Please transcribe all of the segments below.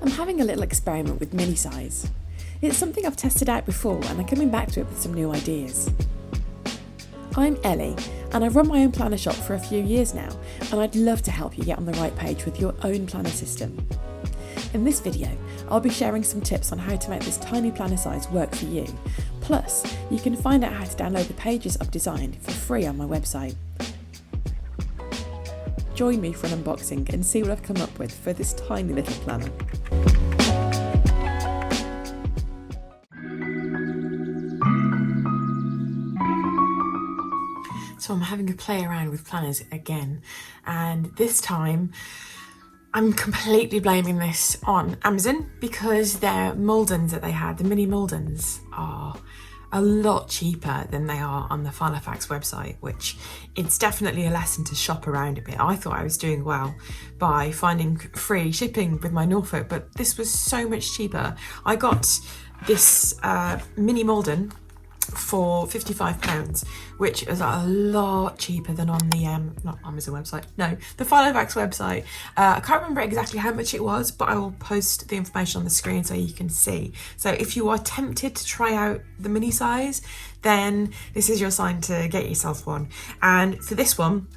I'm having a little experiment with mini size. It's something I've tested out before and I'm coming back to it with some new ideas. I'm Ellie and I've run my own planner shop for a few years now, and I'd love to help you get on the right page with your own planner system. In this video, I'll be sharing some tips on how to make this tiny planner size work for you. Plus, you can find out how to download the pages I've designed for free on my website. Join me for an unboxing and see what I've come up with for this tiny little planner. So I'm having a play around with planners again, and this time I'm completely blaming this on Amazon because their Maldens that they had, the mini Maldens, are a lot cheaper than they are on the Filofax website, which it's definitely a lesson to shop around a bit. I thought I was doing well by finding free shipping with my Norfolk, but this was so much cheaper. I got this mini Malden for £55, which is a lot cheaper than on the not Amazon website, no, the Filofax website. I can't remember exactly how much it was, but I will post the information on the screen so you can see. So if you are tempted to try out the mini size, then this is your sign to get yourself one. And for this one,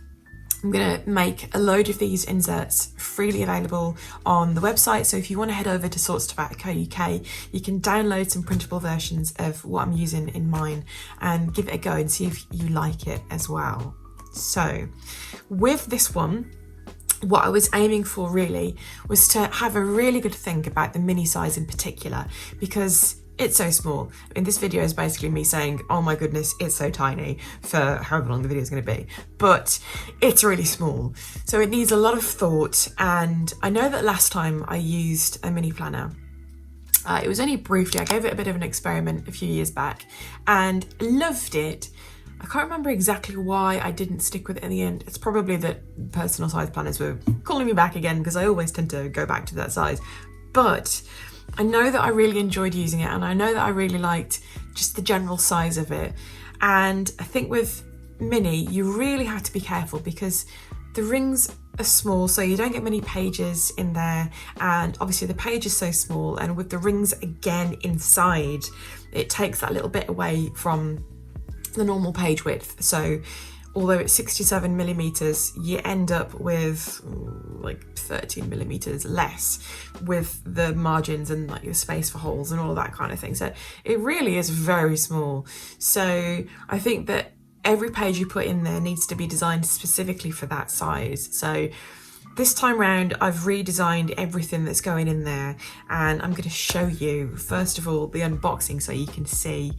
I'm going to make a load of these inserts freely available on the website. So if you want to head over to sortstuff.co.uk, you can download some printable versions of what I'm using in mine and give it a go and see if you like it as well. So with this one, what I was aiming for really was to have a really good think about the mini size in particular, because it's so small. I mean, this video is basically me saying, oh my goodness, it's so tiny, for however long the video is going to be, but it's really small. So it needs a lot of thought. And I know that last time I used a mini planner, it was only briefly, I gave it a bit of an experiment a few years back and loved it. I can't remember exactly why I didn't stick with it in the end. It's probably that personal size planners were calling me back again, because I always tend to go back to that size. But I know that I really enjoyed using it, and I know that I really liked just the general size of it. And I think with mini, you really have to be careful because the rings are small, so you don't get many pages in there. And obviously the page is so small, and with the rings again inside, it takes that little bit away from the normal page width. So although it's 67 millimeters, you end up with like 13 millimeters less with the margins and like the space for holes and all of that kind of thing. So it really is very small. So I think that every page you put in there needs to be designed specifically for that size. So this time round, I've redesigned everything that's going in there, and I'm going to show you, first of all, the unboxing so you can see,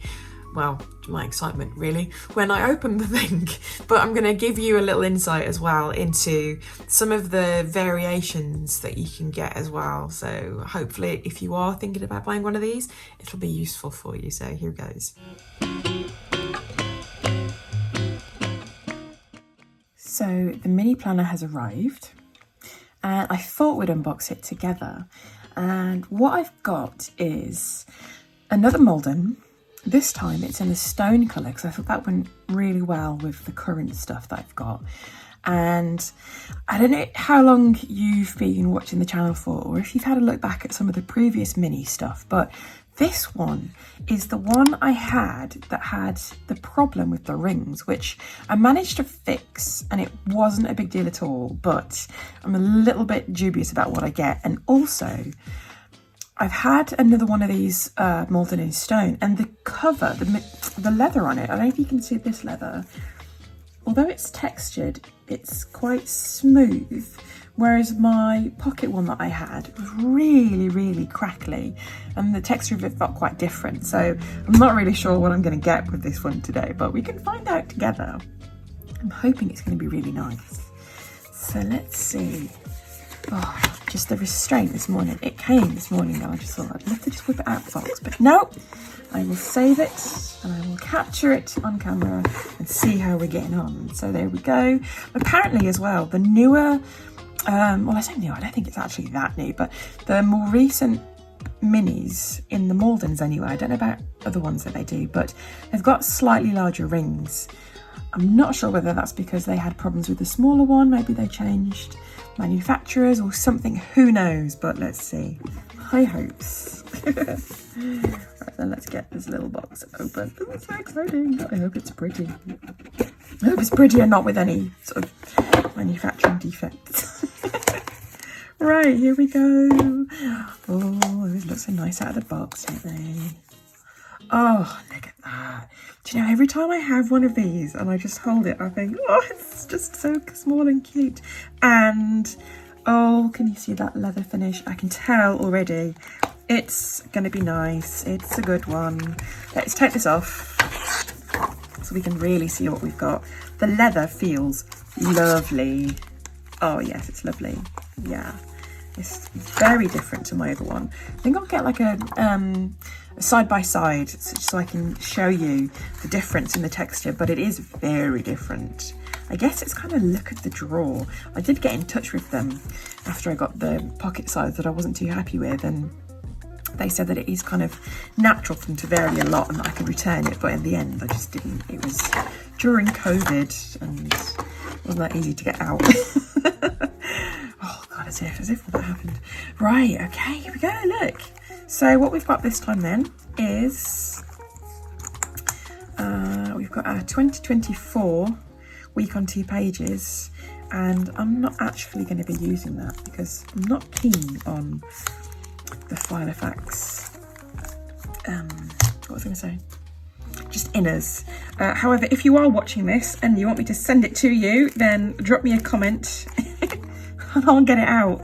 well, my excitement really when I open the thing, but I'm going to give you a little insight as well into some of the variations that you can get as well. So hopefully if you are thinking about buying one of these, it'll be useful for you. So here goes. So the mini planner has arrived and I thought we'd unbox it together. And what I've got is another Malden. This time it's in a stone colour because I thought that went really well with the current stuff that I've got. And I don't know how long you've been watching the channel for, or if you've had a look back at some of the previous mini stuff, but this one is the one I had that had the problem with the rings, which I managed to fix, and it wasn't a big deal at all, but I'm a little bit dubious about what I get. And also, I've had another one of these Malden in stone, and the cover, the leather on it, I don't know if you can see this leather, although it's textured, it's quite smooth, whereas my pocket one that I had was really, really crackly, and the texture of it felt quite different. So I'm not really sure what I'm going to get with this one today, but we can find out together. I'm hoping it's going to be really nice. So let's see. Oh, just the restraint this morning. It came this morning and I just thought I'd love to just whip it out of the box, but no, I will save it and I will capture it on camera and see how we're getting on. So there we go. Apparently as well, the newer, well I say new, I don't think it's actually that new, but the more recent minis in the Maldens anyway, I don't know about other ones that they do, but they've got slightly larger rings. I'm not sure whether that's because they had problems with the smaller one, maybe they changed manufacturers or something, who knows, but let's see. High hopes. Right, then let's get this little box open. Oh, it's so exciting. I hope it's pretty. I hope it's pretty and not with any sort of manufacturing defects. Right, here we go. Oh, these look so nice out of the box, don't they? Oh, look at that. Do you know, every time I have one of these and I just hold it, I think, oh, it's just so small and cute. And, oh, can you see that leather finish? I can tell already it's going to be nice. It's a good one. Let's take this off so we can really see what we've got. The leather feels lovely. Oh, yes, it's lovely. Yeah, it's very different to my other one. I think I'll get like a side by side so I can show you the difference in the texture, but it is very different. I guess it's kind of look at the drawer. I did get in touch with them after I got the pocket size that I wasn't too happy with, and they said that it is kind of natural for them to vary a lot and that I could return it, but in the end I just didn't. It was during COVID and it wasn't that easy to get out. Oh God, as if all that happened. Right, okay, here we go, look. So what we've got this time then is, we've got our 2024 week on 2 pages, and I'm not actually going to be using that because I'm not keen on the Filofax, what was I going to say? Just inners. However, if you are watching this and you want me to send it to you, then drop me a comment and I'll get it out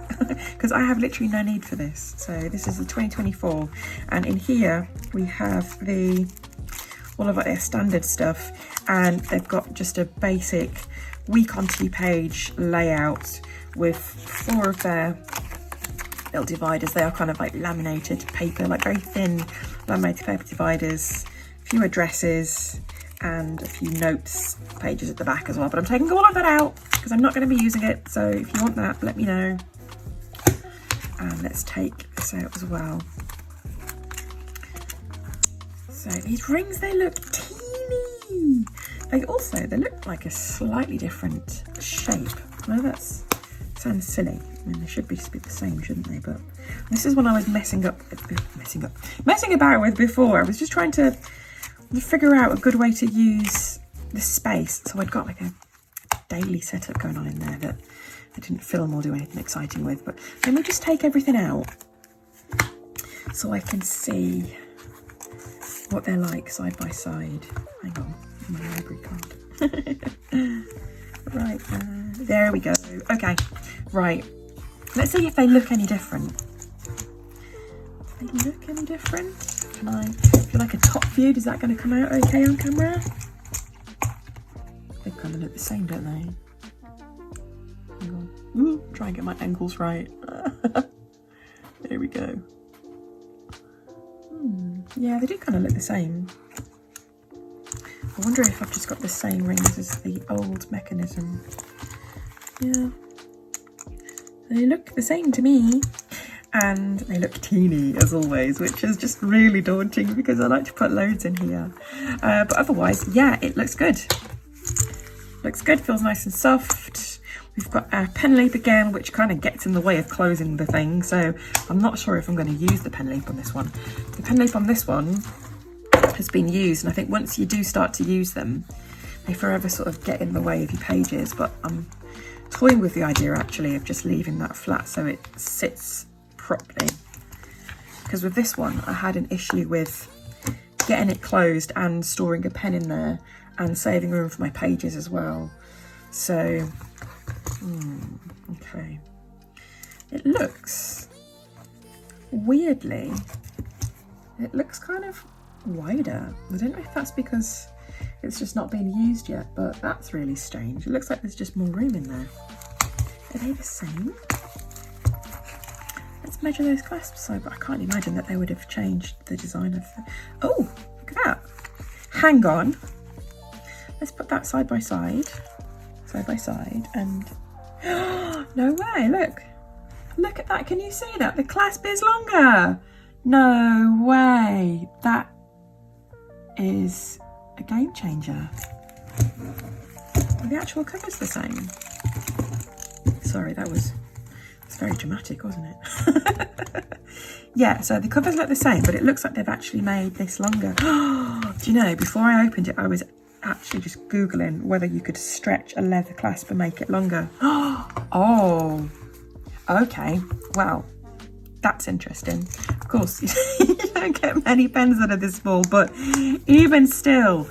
because I have literally no need for this. So this is the 2024, and in here we have all of their standard stuff, and they've got just a basic week on 2 page layout with 4 of their little dividers. They are kind of like laminated paper, like very thin laminated paper dividers, a few addresses and a few notes pages at the back as well, but I'm taking all of that out because I'm not going to be using it. So if you want that, let me know. And let's take this out as well. So these rings, they look teeny. They look like a slightly different shape. I know that sounds silly. I mean, they should just be the same, shouldn't they? But this is one I was messing about with before. I was just trying to figure out a good way to use the space. So I'd got like a daily setup going on in there that I didn't film or do anything exciting with. But let me just take everything out so I can see what they're like side by side. Hang on, my library card. Right, there we go. Okay, right. Let's see if they look any different. Do they look any different? Can I feel like a top view? Is that going to come out okay on camera? They kind of look the same, don't they? Hang on. Ooh, try and get my angles right. There we go. Yeah, they do kind of look the same. I wonder if I've just got the same rings as the old mechanism. Yeah. They look the same to me, and they look teeny as always, which is just really daunting because I like to put loads in here. But otherwise, yeah, it looks good. Looks good, feels nice and soft. We've got our pen leap again, which kind of gets in the way of closing the thing, so I'm not sure if I'm going to use the pen leap on this one. The pen leap on this one has been used, and I think once you do start to use them, they forever sort of get in the way of your pages, but I'm toying with the idea actually of just leaving that flat so it sits properly, because with this one I had an issue with getting it closed and storing a pen in there and saving room for my pages as well. So okay, it looks weirdly, it looks kind of wider. I don't know if that's because it's just not being used yet, but that's really strange. It looks like there's just more room in there. Are they the same? Let's measure those clasps. So, but I can't imagine that they would have changed the design of the... Oh, look at that. Hang on. Let's put that side by side, and no way, look at that. Can you see that? The clasp is longer. No way. That is a game changer. The actual cover's the same. Sorry, that was It's very dramatic, wasn't it? Yeah, so the covers look the same, but it looks like they've actually made this longer. Do you know, before I opened it, I was actually just Googling whether you could stretch a leather clasp and make it longer. Oh, okay. Well, that's interesting. Of course, you don't get many pens that are this small, but even still,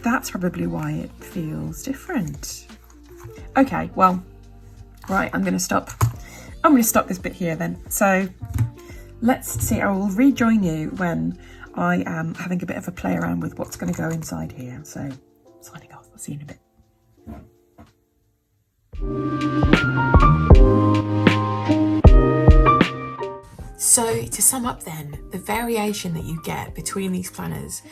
that's probably why it feels different. Okay, well, right, I'm going to stop this bit here then. So let's see, I will rejoin you when I am having a bit of a play around with what's going to go inside here. So signing off, I'll see you in a bit. So to sum up then, the variation that you get between these planners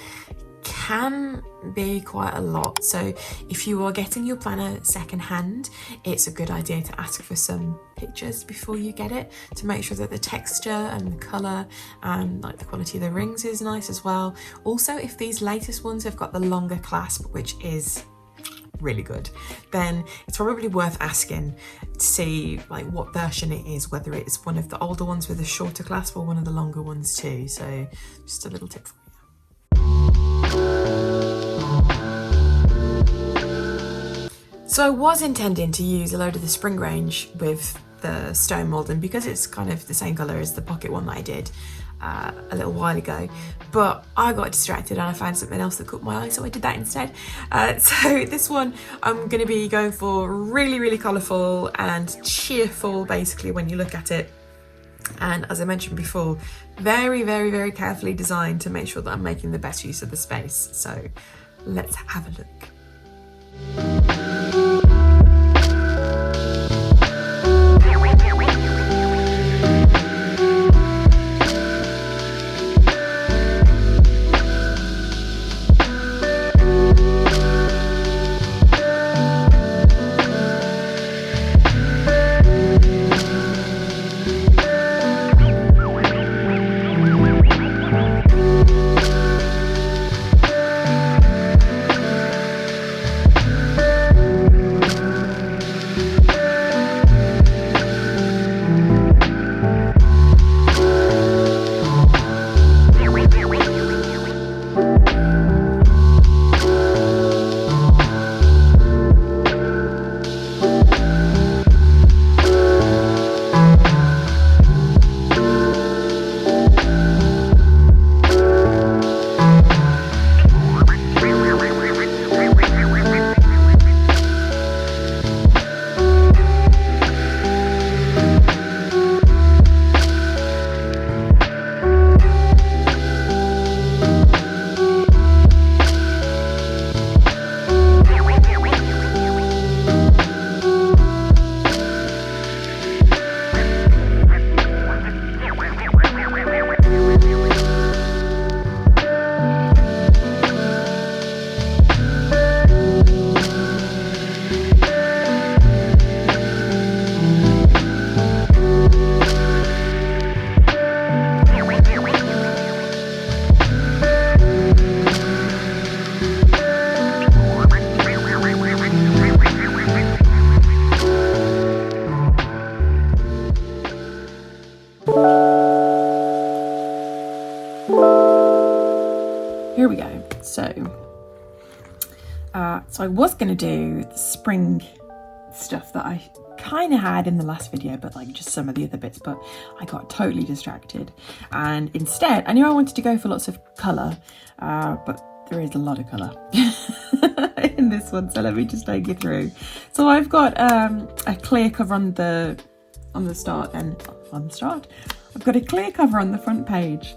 can be quite a lot. So if you are getting your planner secondhand, it's a good idea to ask for some pictures before you get it to make sure that the texture and the colour and like the quality of the rings is nice as well. Also, if these latest ones have got the longer clasp, which is really good, then it's probably worth asking to see like what version it is, whether it's one of the older ones with a shorter clasp or one of the longer ones too. So just a little tip for you. So I was intending to use a load of the spring range with the stone Malden because it's kind of the same colour as the pocket one that I did a little while ago, but I got distracted and I found something else that caught my eye, so I did that instead. So this one I'm going to be going for really colourful and cheerful basically when you look at it, and as I mentioned before, very carefully designed to make sure that I'm making the best use of the space. So let's have a look. Here we go. So I was going to do the spring stuff that I kind of had in the last video, but like just some of the other bits, but I got totally distracted. And instead, I knew I wanted to go for lots of colour, but there is a lot of colour in this one, so let me just take you through. So I've got a clear cover on the start. I've got a clear cover on the front page,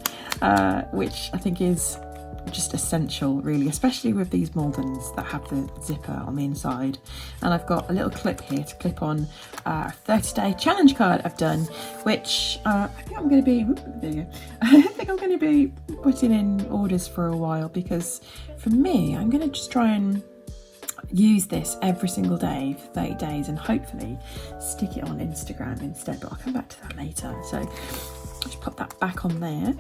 which I think is just essential really, especially with these Maldens that have the zipper on the inside. And I've got a little clip here to clip on a 30-day challenge card I've done, which I think I'm going to be putting in orders for a while, because for me, I'm going to just try and use this every single day for 30 days and hopefully stick it on Instagram instead, but I'll come back to that later. So Just put that back on there.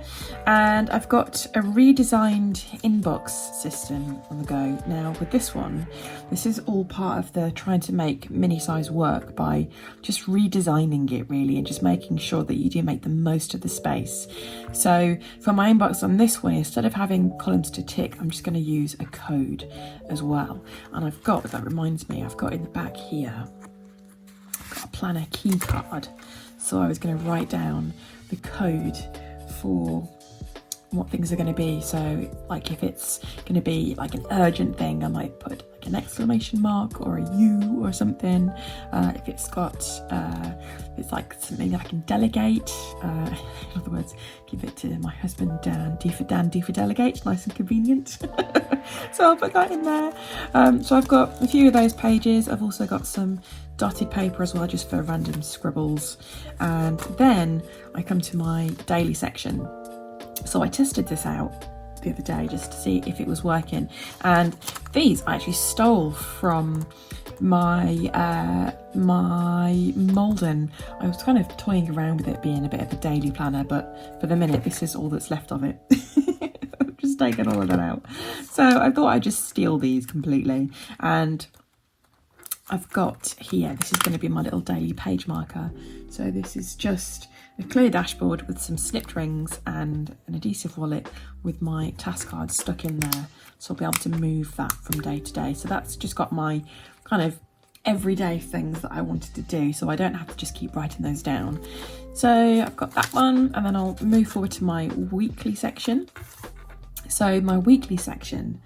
And I've got a redesigned inbox system on the go. Now with this one, this is all part of the trying to make mini size work by just redesigning it really, and just making sure that you do make the most of the space. So for my inbox on this one, instead of having columns to tick, I'm just going to use a code as well. And I've got, that reminds me, I've got in the back here, I've got a planner key card. So I was going to write down the code for what things are going to be. So like if it's going to be like an urgent thing, I might put like an exclamation mark or a U or something. If it's got, it's like something that I can delegate. In other words, give it to my husband, Dan. D for delegate, nice and convenient. So I'll put that in there. So I've got a few of those pages. I've also got some dotted paper as well, just for random scribbles. And then I come to my daily section. So I tested this out the other day just to see if it was working. And these I actually stole from my my Malden. I was kind of toying around with it being a bit of a daily planner, but for the minute this is all that's left of it. I've just taken all of that out. So I thought I'd just steal these completely. And I've got here, this is going to be my little daily page marker. So this is just a clear dashboard with some snipped rings and an adhesive wallet with my task cards stuck in there. So I'll be able to move that from day to day. So that's just got my kind of everyday things that I wanted to do, so I don't have to just keep writing those down. So I've got that one, and then I'll move forward to my weekly section. So my weekly section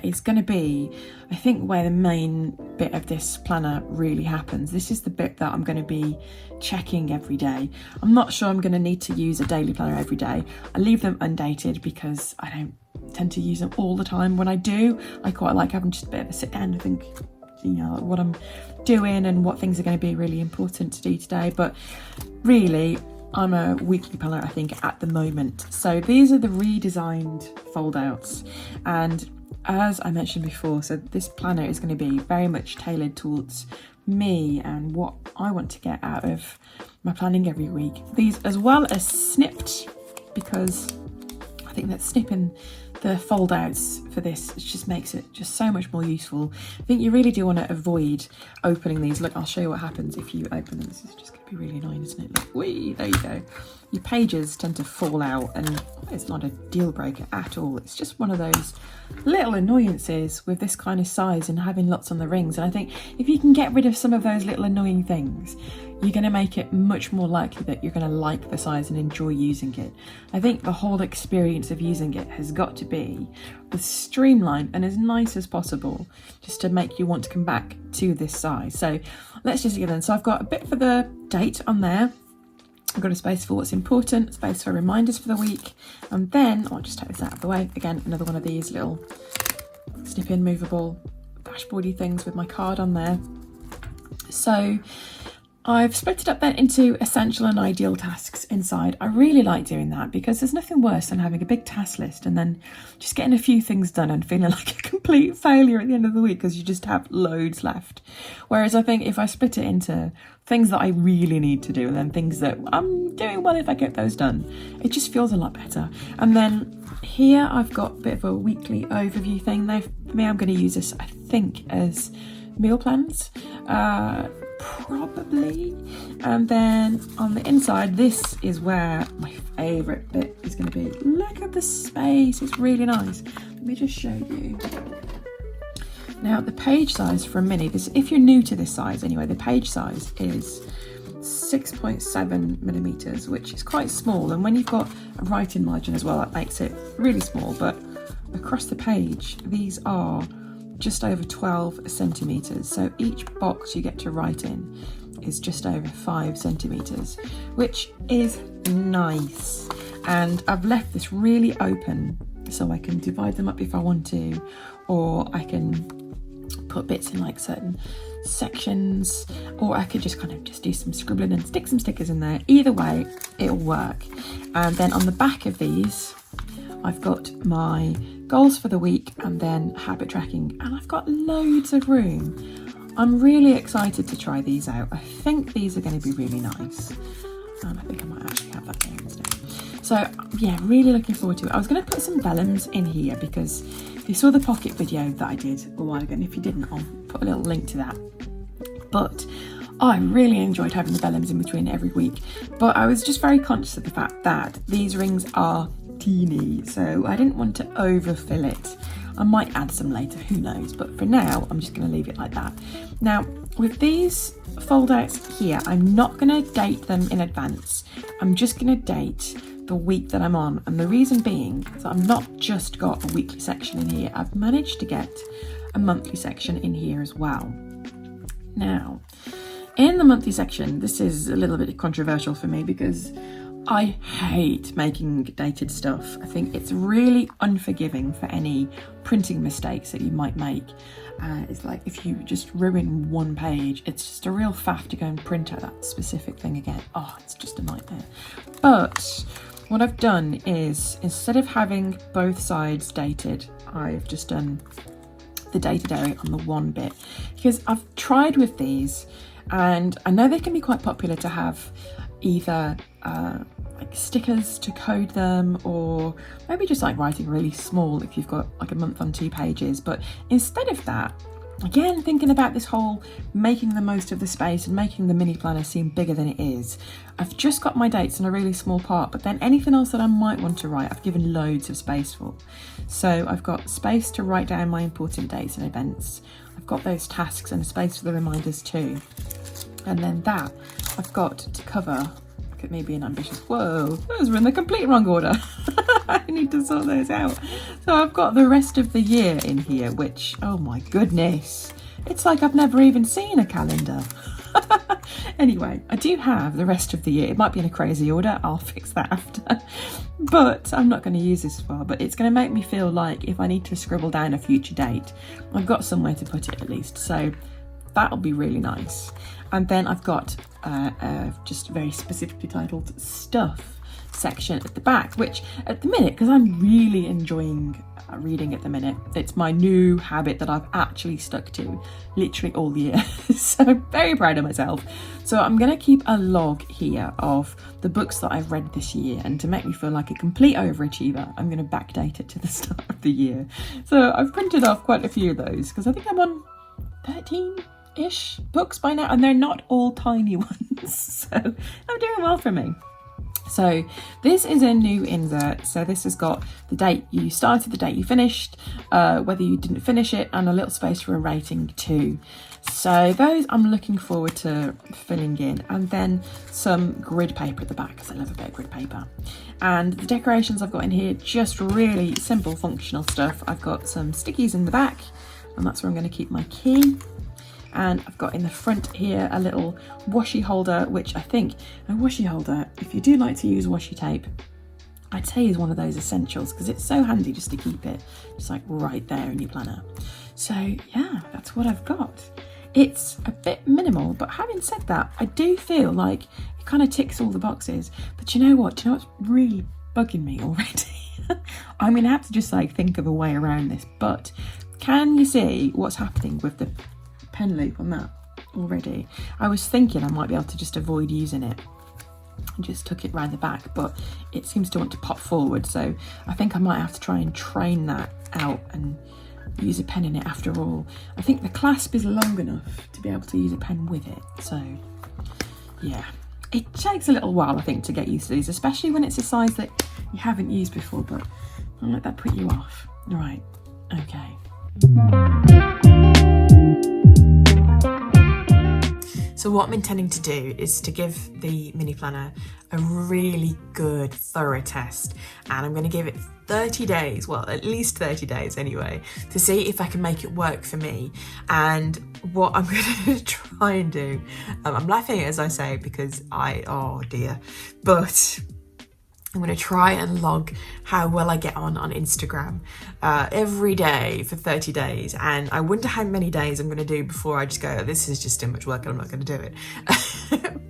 is going to be, I think, where the main bit of this planner really happens. This is the bit that I'm going to be checking every day. I'm not sure I'm going to need to use a daily planner every day. I leave them undated because I don't tend to use them all the time. When I do, I quite like having just a bit of a sit down and think, you know, what I'm doing and what things are going to be really important to do today. But really, I'm a weekly planner, I think, at the moment. So these are the redesigned fold outs, and as I mentioned before, so this planner is going to be very much tailored towards me and what I want to get out of my planning every week. These as well as snipped, because I think that snipping the fold outs for this just makes it just so much more useful. I think you really do want to avoid opening these. Look, I'll show you what happens if you open them. This is just going to be really annoying, isn't it? Look, whee, there you go. Your pages tend to fall out, and it's not a deal breaker at all. It's just one of those little annoyances with this kind of size and having lots on the rings. And I think if you can get rid of some of those little annoying things, you're going to make it much more likely that you're going to like the size and enjoy using it. I think the whole experience of using it has got to be as streamlined and as nice as possible, just to make you want to come back to this size. So let's just get in. So I've got a bit for the date on there. I've got a space for what's important, a space for reminders for the week, and then I'll just take this out of the way. Again, another one of these little snip-in movable dashboardy things with my card on there. So I've split it up then into essential and ideal tasks inside. I really like doing that because there's nothing worse than having a big task list and then just getting a few things done and feeling like a complete failure at the end of the week because you just have loads left. Whereas I think if I split it into things that I really need to do and then things that I'm doing well if I get those done, it just feels a lot better. And then here I've got a bit of a weekly overview thing. Now for me, I'm going to use this, I think, as meal plans. Probably. And then on the inside, this is where my favourite bit is going to be. Look at the space, it's really nice. Let me just show you. Now the page size for a mini, this, if you're new to this size anyway, the page size is 6.7 millimeters, which is quite small. And when you've got a writing margin as well, that makes it really small. But across the page, these are just over 12 centimeters. So each box you get to write in is just over 5 centimeters, which is nice. And I've left this really open so I can divide them up if I want to, or I can put bits in like certain sections, or I could just kind of just do some scribbling and stick some stickers in there. Either way, it'll work. And then on the back of these, I've got my goals for the week and then habit tracking, and I've got loads of room. I'm really excited to try these out. I think these are going to be really nice. And I think I might actually have that there instead. So yeah, really looking forward to it. I was going to put some vellums in here because if you saw the pocket video that I did a while ago, and if you didn't, I'll put a little link to that. But I really enjoyed having the vellums in between every week. But I was just very conscious of the fact that these rings are teeny, so I didn't want to overfill it. I might add some later, who knows, but for now I'm just going to leave it like that. Now with these fold outs here, I'm not going to date them in advance. I'm just going to date the week that I'm on, and the reason being is that I've not just got a weekly section in here, I've managed to get a monthly section in here as well. Now in the monthly section, this is a little bit controversial for me because I hate making dated stuff. I think it's really unforgiving for any printing mistakes that you might make. It's like if you just ruin one page, it's just a real faff to go and print out that specific thing again. Oh, it's just a nightmare. But what I've done is, instead of having both sides dated, I've just done the dated area on the one bit, because I've tried with these and I know they can be quite popular to have either like stickers to code them, or maybe just like writing really small if you've got like a month on 2 pages. But instead of that, again, thinking about this whole making the most of the space and making the mini planner seem bigger than it is, I've just got my dates in a really small part, but then anything else that I might want to write, I've given loads of space for. So I've got space to write down my important dates and events. I've got those tasks and a space for the reminders too. And then that I've got to cover. Look at me being ambitious. Whoa, those were in the complete wrong order. I need to sort those out. So I've got the rest of the year in here, which, oh my goodness, it's like I've never even seen a calendar. Anyway, I do have the rest of the year. It might be in a crazy order, I'll fix that after. But I'm not going to use this far, but it's going to make me feel like if I need to scribble down a future date, I've got somewhere to put it at least. So that'll be really nice. And then I've got just very specifically titled stuff section at the back, which at the minute, because I'm really enjoying reading at the minute, it's my new habit that I've actually stuck to literally all year. So I'm very proud of myself. So I'm going to keep a log here of the books that I've read this year, and to make me feel like a complete overachiever, I'm going to backdate it to the start of the year. So I've printed off quite a few of those because I think I'm on 13-ish books by now, and they're not all tiny ones. So I'm doing well for me. So this is a new insert. So this has got the date you started, the date you finished, whether you didn't finish it, and a little space for a rating too. So those I'm looking forward to filling in, and then some grid paper at the back because I love a bit of grid paper. And the decorations I've got in here, just really simple functional stuff. I've got some stickies in the back, and that's where I'm going to keep my key. And I've got in the front here a little washi holder, which I think a washi holder, if you do like to use washi tape, I'd say is one of those essentials because it's so handy just to keep it just like right there in your planner. So yeah, that's what I've got. It's a bit minimal, but having said that, I do feel like it kind of ticks all the boxes. But you know what? Do you know what's really bugging me already? I'm going to have to just like think of a way around this, but can you see what's happening with the pen loop on that already? I was thinking I might be able to just avoid using it and just tuck it round the back, but it seems to want to pop forward, so I think I might have to try and train that out and use a pen in it after all. I think the clasp is long enough to be able to use a pen with it, so yeah, it takes a little while I think to get used to these, especially when it's a size that you haven't used before, but don't let that put you off. Right, okay. So what I'm intending to do is to give the mini planner a really good thorough test, and I'm going to give it 30 days, well at least 30 days anyway, to see if I can make it work for me. And what I'm going to try and do, I'm laughing as I say because oh dear, but I'm going to try and log how well I get on Instagram every day for 30 days. And I wonder how many days I'm going to do before I just go, this is just too much work and I'm not going to do it.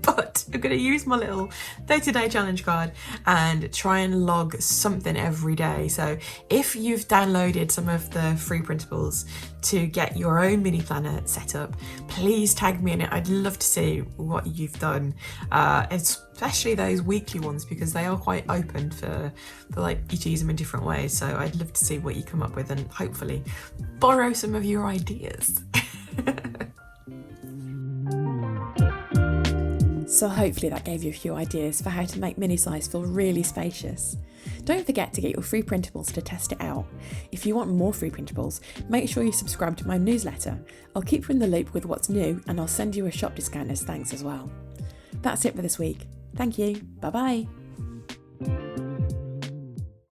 But I'm going to use my little 30-day challenge card and try and log something every day. So if you've downloaded some of the free printables, to get your own mini planner set up, please tag me in it. I'd love to see what you've done, especially those weekly ones, because they are quite open for like you to use them in different ways. So I'd love to see what you come up with and hopefully borrow some of your ideas. So hopefully that gave you a few ideas for how to make mini size feel really spacious. Don't forget to get your free printables to test it out. If you want more free printables, make sure you subscribe to my newsletter. I'll keep you in the loop with what's new, and I'll send you a shop discount as thanks as well. That's it for this week. Thank you. Bye bye.